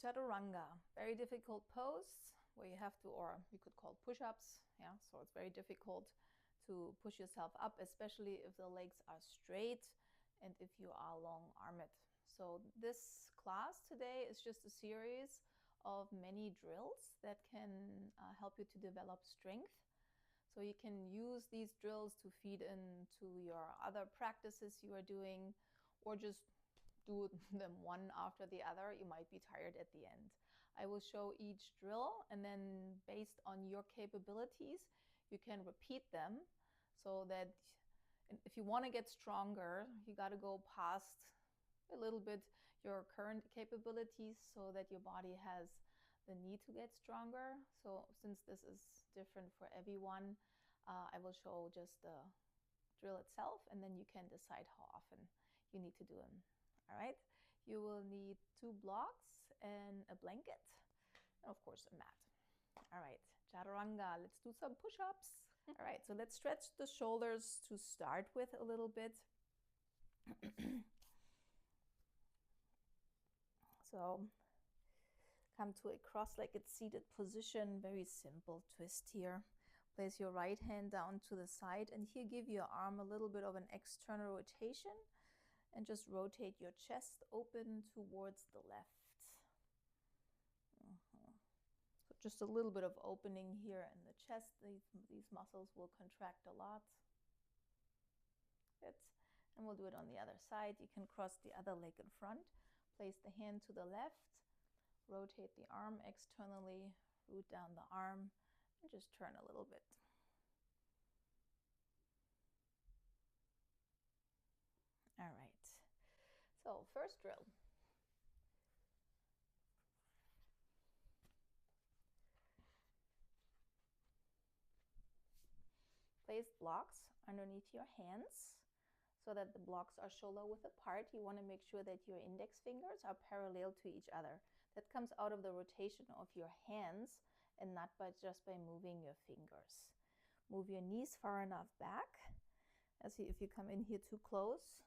Chaturanga, very difficult pose where you have to, or you could call push-ups. Yeah, so it's very difficult to push yourself up, especially if the legs are straight and if you are long-armed. So this class today is just a series of many drills that can help you to develop strength. So you can use these drills to feed into your other practices you are doing, or just do them one after the other. You might be tired at the end. I will show each drill, and then based on your capabilities, you can repeat them, so that if you want to get stronger, you got to go past a little bit your current capabilities so that your body has the need to get stronger. So since this is different for everyone, I will show just the drill itself, and then you can decide how often you need to do them. All right, you will need 2 blocks and a blanket, and of course a mat. All right, Chaturanga, let's do some push-ups. All right, so let's stretch the shoulders to start with a little bit. So come to a cross-legged seated position, very simple twist here. Place your right hand down to the side, and here give your arm a little bit of an external rotation, and just rotate your chest open towards the left. So just a little bit of opening here in the chest. These muscles will contract a lot. Good. And we'll do it on the other side. You can cross the other leg in front. Place the hand to the left. Rotate the arm externally. Root down the arm. And just turn a little bit. All right. So first drill. Place blocks underneath your hands so that the blocks are shoulder width apart. You want to make sure that your index fingers are parallel to each other. That comes out of the rotation of your hands and not just by moving your fingers. Move your knees far enough back. As if you come in here too close,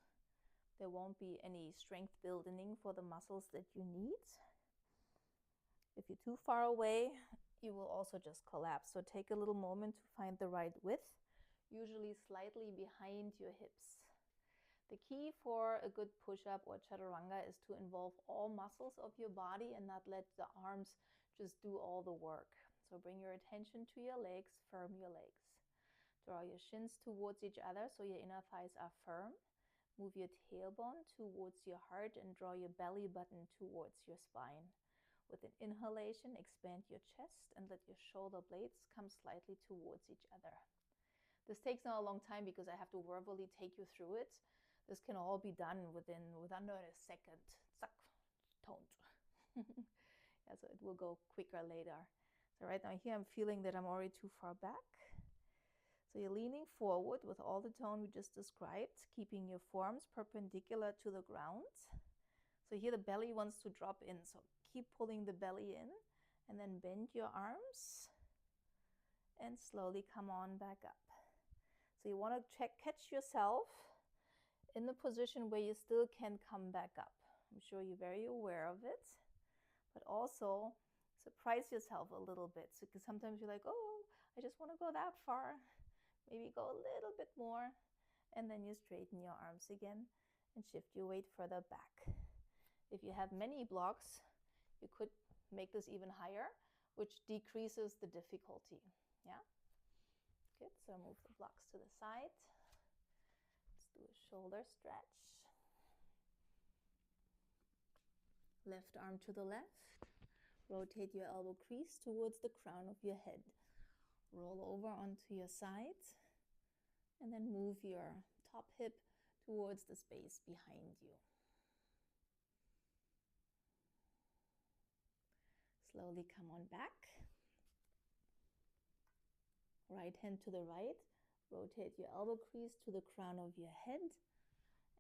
there won't be any strength building for the muscles that you need. If you're too far away, you will also just collapse. So take a little moment to find the right width, usually slightly behind your hips. The key for a good push-up or chaturanga is to involve all muscles of your body and not let the arms just do all the work. So bring your attention to your legs, firm your legs. Draw your shins towards each other so your inner thighs are firm. Move your tailbone towards your heart and draw your belly button towards your spine. With an inhalation, expand your chest and let your shoulder blades come slightly towards each other. This takes now a long time because I have to verbally take you through it. This can all be done with under a second. Zack, toned. Yeah, so it will go quicker later. So right now here I'm feeling that I'm already too far back. So you're leaning forward with all the tone we just described, keeping your forearms perpendicular to the ground. So here the belly wants to drop in, so keep pulling the belly in, and then bend your arms and slowly come on back up. So you want to catch yourself in the position where you still can come back up. I'm sure you're very aware of it, but also surprise yourself a little bit, because sometimes you're like, oh, I just want to go that far. Maybe go a little bit more, and then you straighten your arms again and shift your weight further back. If you have many blocks, you could make this even higher, which decreases the difficulty. Yeah? Good, so move the blocks to the side. Let's do a shoulder stretch. Left arm to the left. Rotate your elbow crease towards the crown of your head. Roll over onto your side, and then move your top hip towards the space behind you. Slowly come on back. Right hand to the right. Rotate your elbow crease to the crown of your head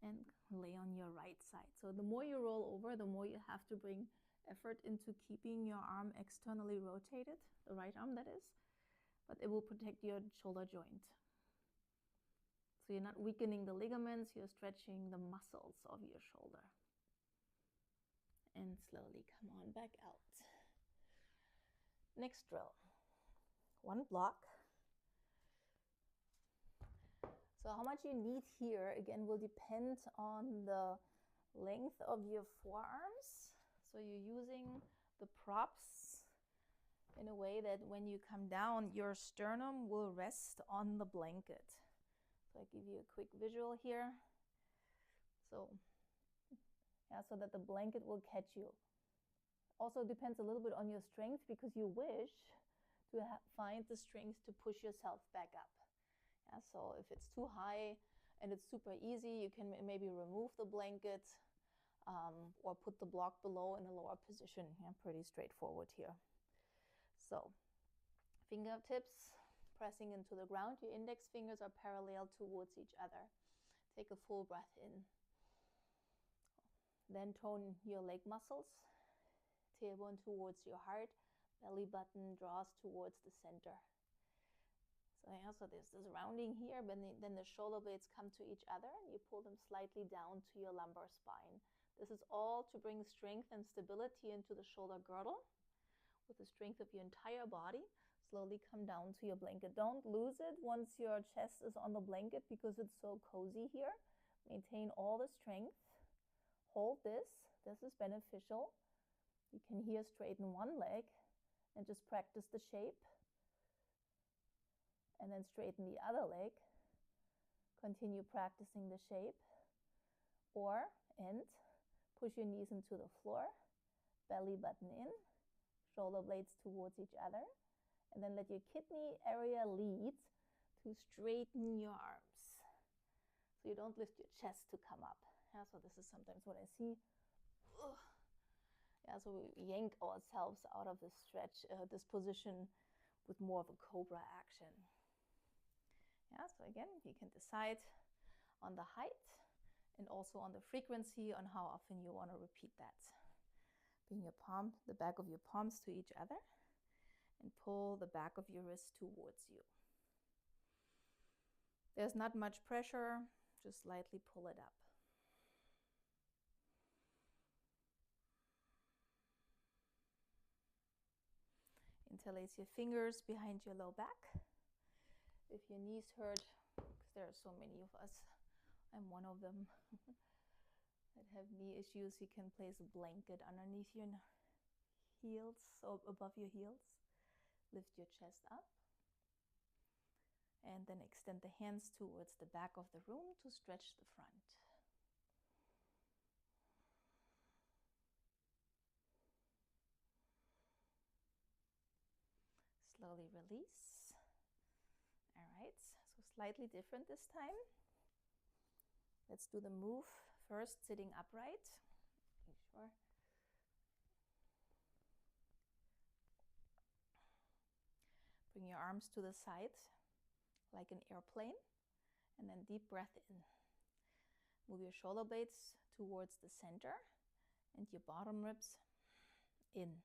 and lay on your right side. So the more you roll over, the more you have to bring effort into keeping your arm externally rotated, the right arm that is, but it will protect your shoulder joint. So you're not weakening the ligaments, you're stretching the muscles of your shoulder. and slowly come on back out. Next drill, one block. So how much you need here, again, will depend on the length of your forearms. So you're using the props in a way that when you come down, your sternum will rest on the blanket. So I give you a quick visual here. So yeah, so that the blanket will catch you. Also depends a little bit on your strength, because you wish to find the strength to push yourself back up. Yeah, so if it's too high and it's super easy, you can maybe remove the blanket or put the block below in a lower position. Yeah, pretty straightforward here. So fingertips pressing into the ground. Your index fingers are parallel towards each other. Take a full breath in. Then tone your leg muscles. Tailbone towards your heart. Belly button draws towards the center. So yeah, so there's this rounding here, but then the shoulder blades come to each other and you pull them slightly down to your lumbar spine. This is all to bring strength and stability into the shoulder girdle. With the strength of your entire body, slowly come down to your blanket. Don't lose it once your chest is on the blanket, because it's so cozy here. Maintain all the strength. Hold this. This is beneficial. You can here straighten one leg and just practice the shape. And then straighten the other leg. Continue practicing the shape. Or end. Push your knees into the floor. Belly button in. Shoulder blades towards each other. And then let your kidney area lead to straighten your arms. So you don't lift your chest to come up. Yeah, so this is sometimes what I see. Yeah, so we yank ourselves out of this stretch, this position with more of a cobra action. Yeah, so again, you can decide on the height and also on the frequency on how often you want to repeat that. Bring your palm, the back of your palms to each other, and pull the back of your wrist towards you. There's not much pressure, just lightly pull it up. Interlace your fingers behind your low back. If your knees hurt, because there are so many of us, I'm one of them, that have knee issues, you can place a blanket underneath your heels, so above your heels. Lift your chest up. And then extend the hands towards the back of the room to stretch the front. Slowly release. All right, so slightly different this time. Let's do the move first, sitting upright. Make sure. Bring your arms to the side like an airplane, and then deep breath in. Move your shoulder blades towards the center and your bottom ribs in.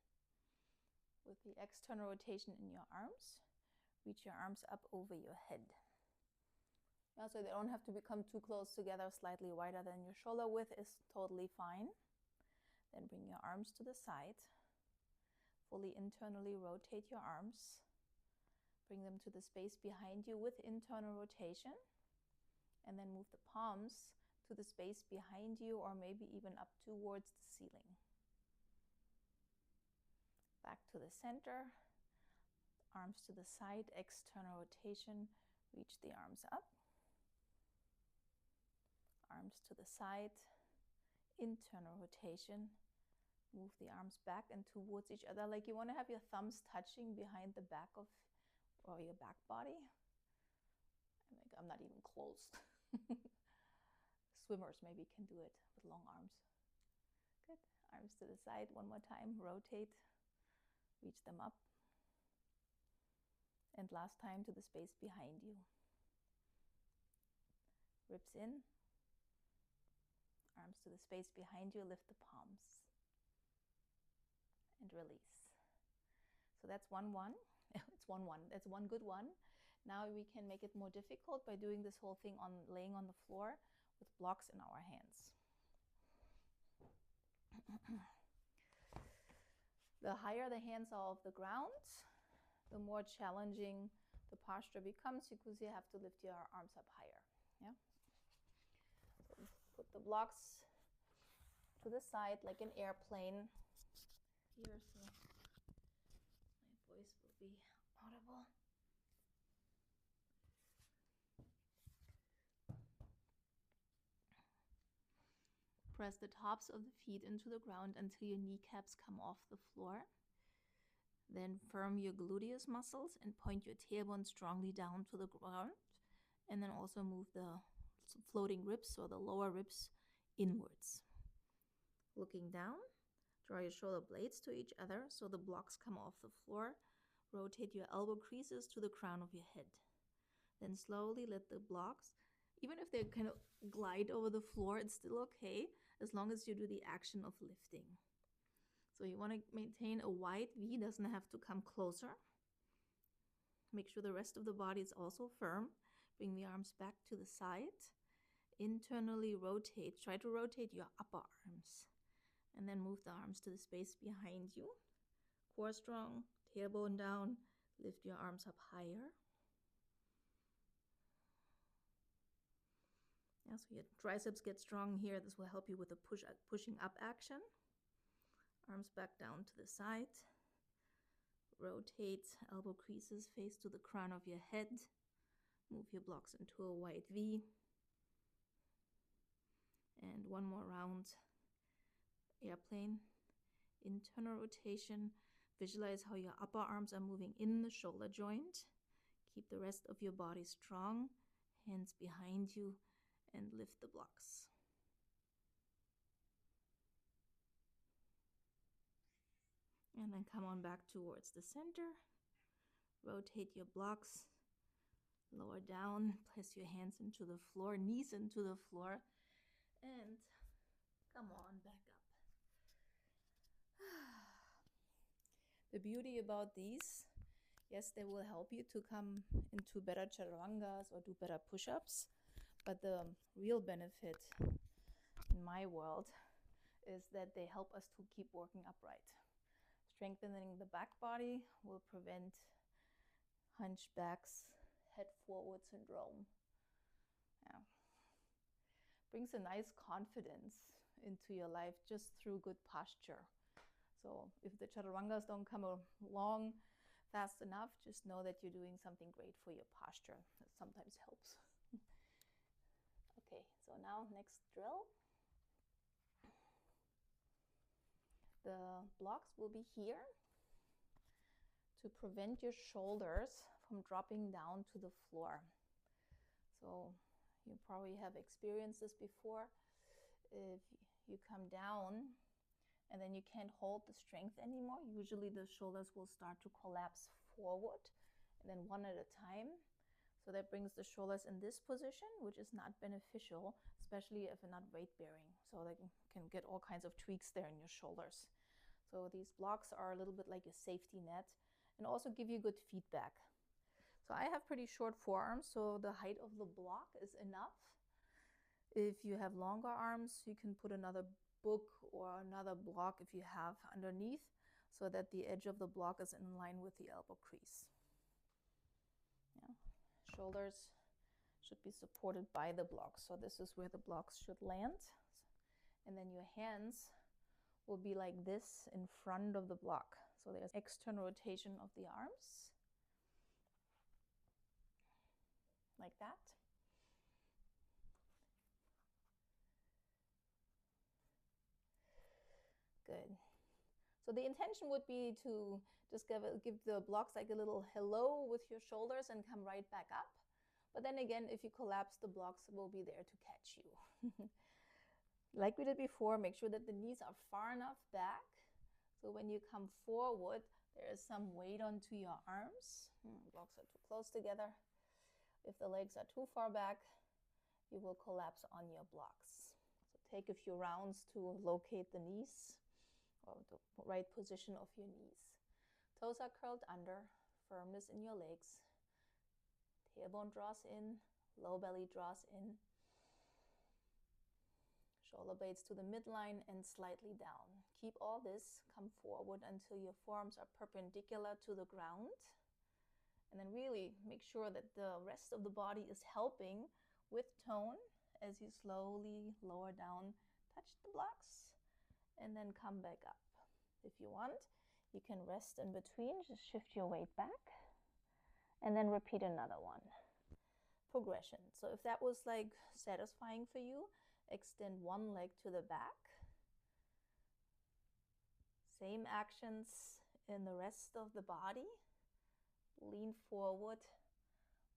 With the external rotation in your arms, reach your arms up over your head. Now, so they don't have to become too close together, slightly wider than your shoulder width is totally fine. Then bring your arms to the side. Fully internally rotate your arms. Bring them to the space behind you with internal rotation. And then move the palms to the space behind you, or maybe even up towards the ceiling. Back to the center. Arms to the side, external rotation. Reach the arms up. Arms to the side, internal rotation. Move the arms back and towards each other, like you want to have your thumbs touching behind the back of, or your back body. I'm not even close. Swimmers maybe can do it with long arms. Good. Arms to the side one more time. Rotate. Reach them up. And last time to the space behind you. Ribs in. Arms to the space behind you. Lift the palms. And release. So that's 1-1. It's 1-1. That's one good one. Now we can make it more difficult by doing this whole thing on laying on the floor with blocks in our hands. The higher the hands are off the ground, the more challenging the posture becomes because you have to lift your arms up higher. Yeah. So put the blocks to the side like an airplane here, so my voice will be audible. Press the tops of the feet into the ground until your kneecaps come off the floor. Then firm your gluteus muscles and point your tailbone strongly down to the ground. And then also move the floating ribs or the lower ribs inwards. Looking down, draw your shoulder blades to each other so the blocks come off the floor. Rotate your elbow creases to the crown of your head. Then slowly let the blocks, even if they kind of glide over the floor, it's still okay as long as you do the action of lifting. So you want to maintain a wide V, doesn't have to come closer. Make sure the rest of the body is also firm. Bring the arms back to the side. Internally rotate. Try to rotate your upper arms. And then move the arms to the space behind you. Core strong, tailbone down. Lift your arms up higher. Yeah, so your triceps get strong here. This will help you with the pushing up action. Arms back down to the side. Rotate, elbow creases face to the crown of your head. Move your blocks into a wide V. And one more round. Airplane. Internal rotation. Visualize how your upper arms are moving in the shoulder joint. Keep the rest of your body strong. Hands behind you. And lift the blocks. And then come on back towards the center. Rotate your blocks. Lower down. Place your hands into the floor, knees into the floor. And come on back up. The beauty about these, yes, they will help you to come into better chaturangas or do better push-ups. But the real benefit in my world is that they help us to keep working upright. Strengthening the back body will prevent hunchbacks, head forward syndrome. Yeah. Brings a nice confidence into your life just through good posture. So if the chaturangas don't come along fast enough, just know that you're doing something great for your posture. That sometimes helps. Okay, so now next drill. The blocks will be here to prevent your shoulders from dropping down to the floor. So you probably have experienced this before. If you come down and then you can't hold the strength anymore, usually the shoulders will start to collapse forward and then one at a time. So that brings the shoulders in this position, which is not beneficial, especially if you're not weight bearing. So they can get all kinds of tweaks there in your shoulders. So these blocks are a little bit like a safety net and also give you good feedback. So I have pretty short forearms, so the height of the block is enough. If you have longer arms, you can put another book or another block if you have underneath, so that the edge of the block is in line with the elbow crease. Yeah. Shoulders should be supported by the blocks. So this is where the blocks should land. And then your hands will be like this in front of the block. So there's external rotation of the arms. Like that. Good. So the intention would be to just give the blocks like a little hello with your shoulders and come right back up. But then again, if you collapse, the blocks will be there to catch you. Like we did before, make sure that the knees are far enough back. So when you come forward, there is some weight onto your arms. Blocks are too close together. If the legs are too far back, you will collapse on your blocks. So take a few rounds to locate the knees, or the right position of your knees. Toes are curled under, firmness in your legs. Tailbone draws in, low belly draws in. Shoulder blades to the midline and slightly down. keep all this, come forward until your forearms are perpendicular to the ground. And then really make sure that the rest of the body is helping with tone as you slowly lower down, touch the blocks, and then come back up. If you want, you can rest in between, just shift your weight back, and then repeat another one. Progression. So if that was like satisfying for you, extend one leg to the back. Same actions in the rest of the body. Lean forward,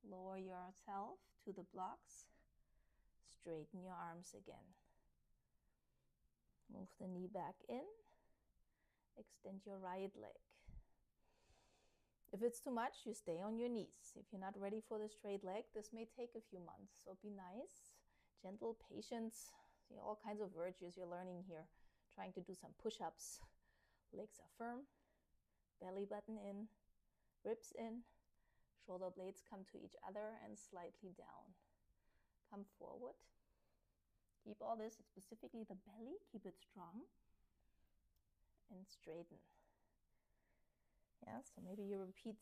lower yourself to the blocks, straighten your arms again. Move the knee back in, extend your right leg. If it's too much, you stay on your knees. If you're not ready for the straight leg, this may take a few months, so be nice, gentle, patient, all kinds of virtues you're learning here. Trying to do some push-ups. Legs are firm, belly button in, ribs in, shoulder blades come to each other and slightly down. Come forward. Keep all this, specifically the belly, keep it strong. And straighten. Yeah, so maybe you repeat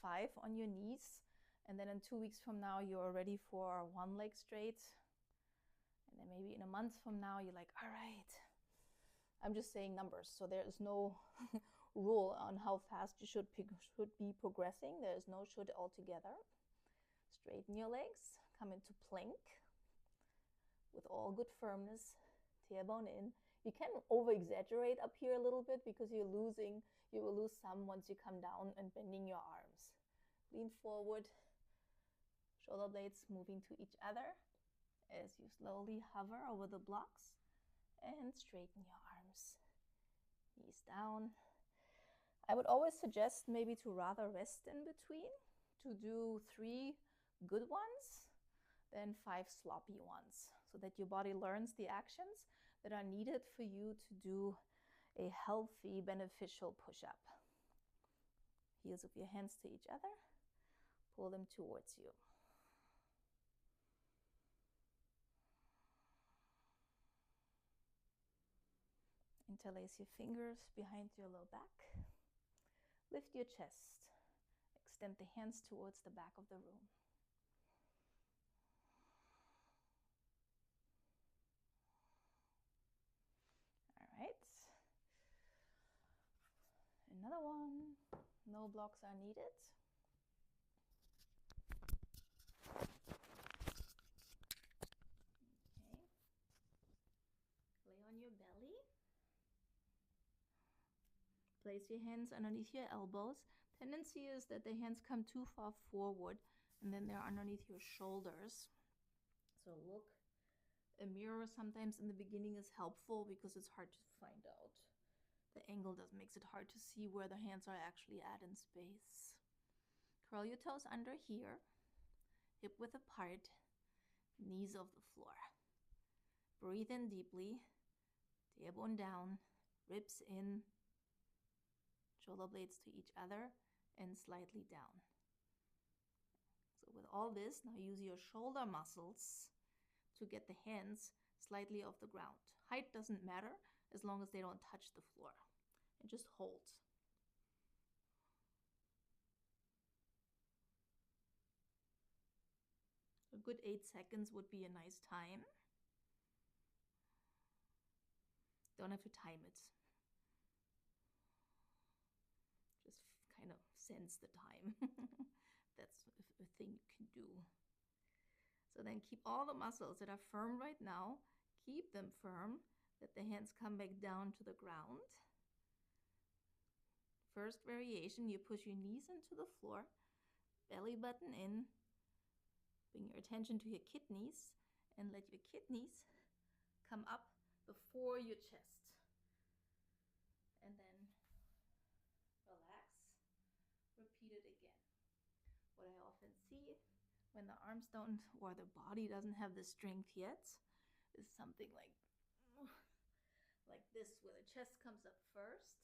5 on your knees, and then in 2 weeks from now, you're ready for one leg straight. And then maybe in a month from now, you're like, all right. I'm just saying numbers, so there is no rule on how fast you should be progressing. There is no should altogether. Straighten your legs, come into plank with all good firmness, tailbone in. You can over-exaggerate up here a little bit because you will lose some once you come down and bending your arms. Lean forward, shoulder blades moving to each other as you slowly hover over the blocks. And straighten your arms. Knees down. I would always suggest maybe to rather rest in between, to do 3 good ones than 5 sloppy ones, so that your body learns the actions that are needed for you to do a healthy, beneficial push-up. Heels of your hands to each other. Pull them towards you. Interlace your fingers behind your low back. Lift your chest. Extend the hands towards the back of the room. All right. Another one. No blocks are needed. Okay. Lay on your belly. Place your hands underneath your elbows. Tendency is that the hands come too far forward and then they're underneath your shoulders. So look, a mirror sometimes in the beginning is helpful because it's hard to find out. The angle makes it hard to see where the hands are actually at in space. Curl your toes under here, hip width apart, knees off the floor. Breathe in deeply, tailbone down, ribs in, shoulder blades to each other, and slightly down. So with all this, now use your shoulder muscles to get the hands slightly off the ground. Height doesn't matter as long as they don't touch the floor. And just hold. A good 8 seconds would be a nice time. Don't have to time it. Just kind of sense the time. That's a thing you can do. So then keep all the muscles that are firm right now, keep them firm, let the hands come back down to the ground. First variation, you push your knees into the floor, belly button in, bring your attention to your kidneys, and let your kidneys come up before your chest. And then relax, repeat it again. What I often see when the arms don't, or the body doesn't have the strength yet, is something like this, where the chest comes up first.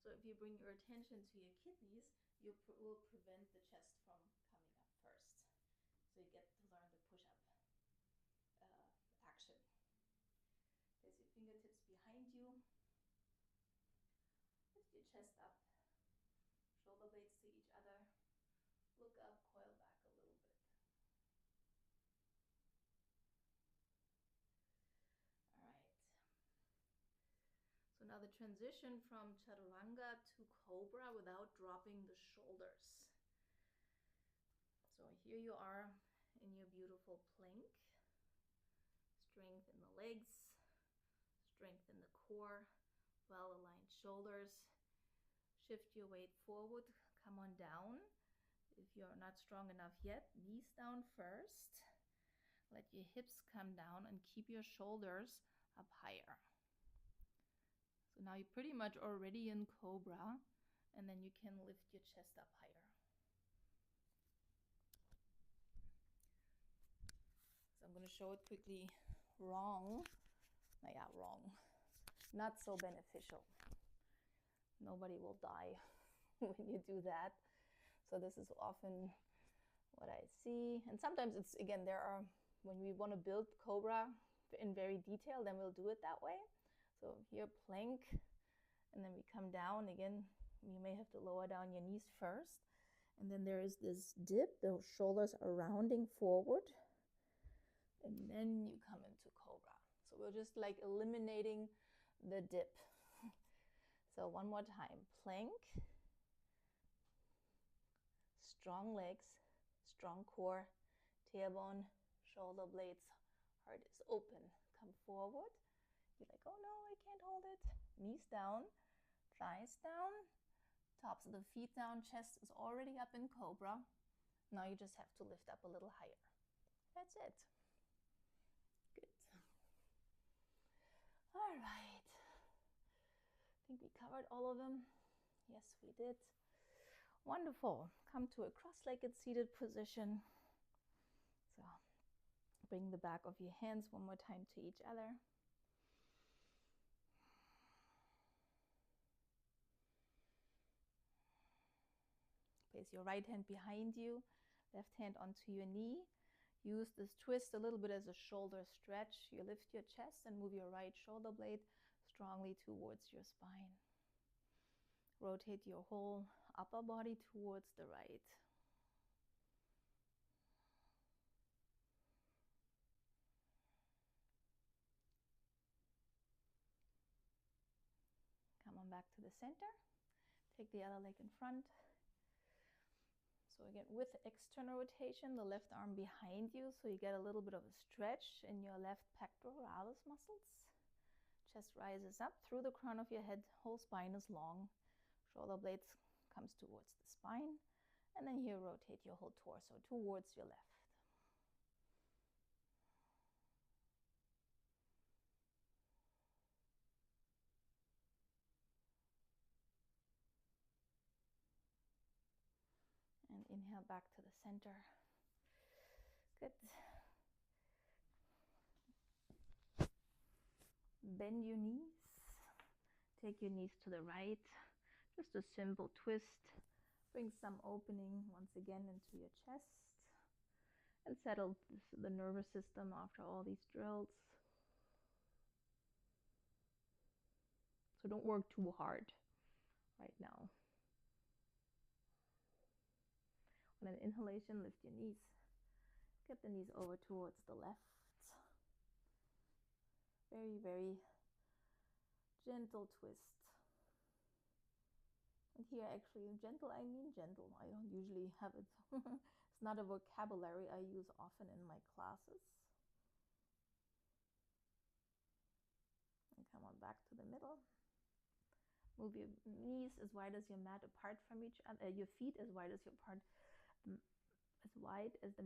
So if you bring your attention to your kidneys, you will prevent the chest from coming up first. So you get to learn the push-up action. Place your fingertips behind you. chest up, shoulder blades to each other, look up, coil back a little bit. All right. So now the transition from Chaturanga to Cobra without dropping the shoulders. So here you are in your beautiful plank. Strength in the legs, strength in the core, well-aligned shoulders. Shift your weight forward, come on down. If you're not strong enough yet, knees down first. Let your hips come down and keep your shoulders up higher. So now you're pretty much already in Cobra, and then you can lift your chest up higher. So I'm going to show it quickly. Wrong. Wrong. Not so beneficial. Nobody will die when you do that. So this is often what I see. And sometimes it's, again, when we want to build Cobra in very detail, then we'll do it that way. So here, plank, and then we come down. Again, you may have to lower down your knees first. And then there is this dip. The shoulders are rounding forward. And then you come into Cobra. So we're just like eliminating the dip. So one more time, plank, strong legs, strong core, tailbone, shoulder blades, heart is open. Come forward. You're like, oh no, I can't hold it. Knees down, thighs down, tops of the feet down, chest is already up in Cobra. Now you just have to lift up a little higher. That's it. Good. All right. I think we covered all of them. Yes, we did. Wonderful. Come to a cross-legged seated position. So bring the back of your hands one more time to each other. Place your right hand behind you, left hand onto your knee. Use this twist a little bit as a shoulder stretch. You lift your chest and move your right shoulder blade strongly towards your spine. Rotate your whole upper body towards the right. Come on back to the center. Take the other leg in front. So again, with external rotation, the left arm behind you, so you get a little bit of a stretch in your left pectoralis muscles. Chest rises up through the crown of your head, whole spine is long. Shoulder blades comes towards the spine, and then here rotate your whole torso towards your left. And inhale back to the center. Good. Bend your knees. Take your knees to the right. Just a simple twist. Bring some opening once again into your chest. And settle the nervous system after all these drills. So don't work too hard right now. On an inhalation, lift your knees. Get the knees over towards the left. Very, very gentle twist. And here actually, gentle, I mean gentle. I don't usually have it. It's not a vocabulary I use often in my classes. And come on back to the middle. Move your knees as wide as your mat apart from each other. Your feet as wide as the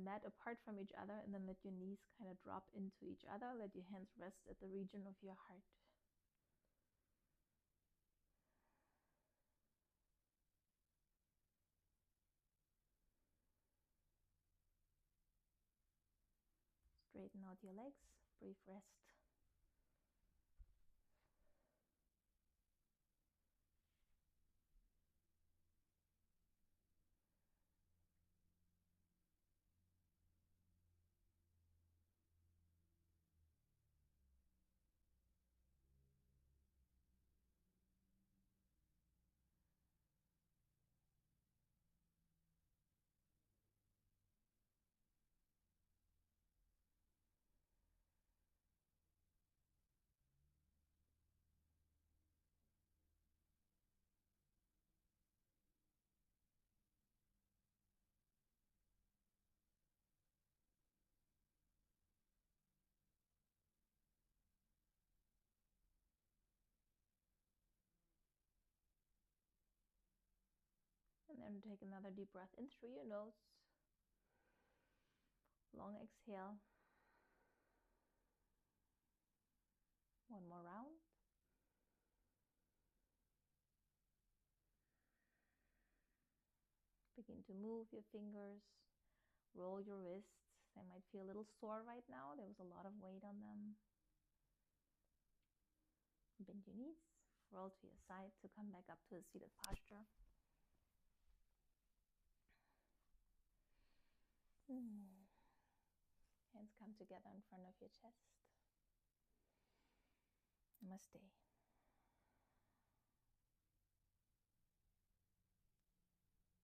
mat apart from each other, and then let your knees kind of drop into each other. Let your hands rest at the region of your heart. Straighten out your legs, brief rest. And take another deep breath in through your nose. Long exhale. One more round. Begin to move your fingers. Roll your wrists. They might feel a little sore right now. There was a lot of weight on them. Bend your knees. Roll to your side to come back up to a seated posture. Hands come together in front of your chest. Namaste.